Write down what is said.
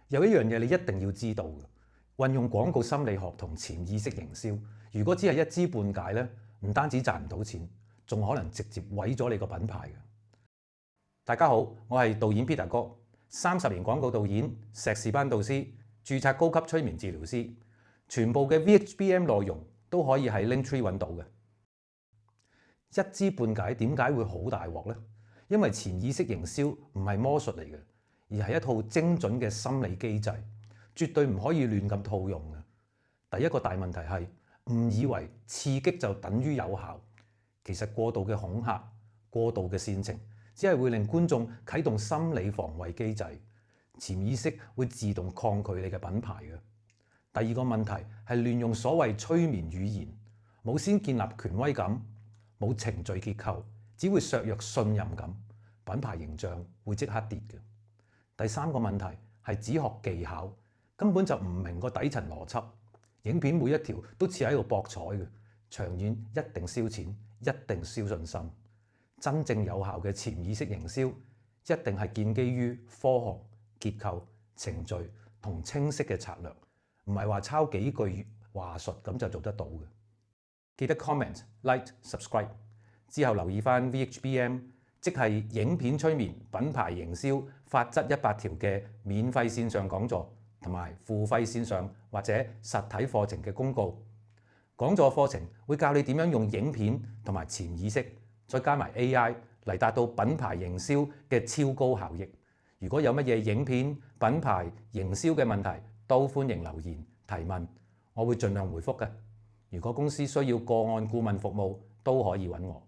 有一樣嘢你一定要知道嘅，運用廣告心理學同潛意識營銷，如果只係一知半解咧，唔單止賺唔到錢，仲可能直接毀咗你個品牌嘅。大家好，我係導演 Peter 哥，30年廣告導演、碩士班導師、註冊高級催眠治療師，全部嘅 VHBM 內容都可以喺 Linktree 揾到嘅。一知半解點解會好大鑊呢？因為潛意識營銷唔係魔術嚟嘅，而係一套精準嘅心理機制，絕對唔可以亂咁套用嘅。第一個大問題係誤以為刺激就等於有效，其實過度嘅恐嚇、過度嘅煽情，只係會令觀眾啟動心理防衛機制，潛意識會自動抗拒你嘅品牌嘅。第二個問題係亂用所謂催眠語言，冇先建立權威感，冇程序結構，只會削弱信任感，品牌形象會即刻跌嘅。第三個問題係只學技巧，根本就唔明個底層邏輯，影片每一條都似喺度博彩嘅，長遠一定燒錢，一定燒信心。真正有效嘅潛意識營銷，一定係建基於科學、結構、程序同清晰嘅策略，唔係話抄幾句話術咁就做得到嘅。記得 comment、like、subscribe 之後留意返 VHBM， 即係影片催眠品牌營銷法則100條嘅免費線上講座，同埋付費線上或者實體課程嘅公告。講座課程會教你點樣用影片同埋潛意識，再加埋 AI 嚟達到品牌營銷嘅超高效益。如果有乜嘢影片、品牌營銷嘅問題，都歡迎留言提問，我會盡量回覆嘅。如果公司需要個案顧問服務，都可以揾我。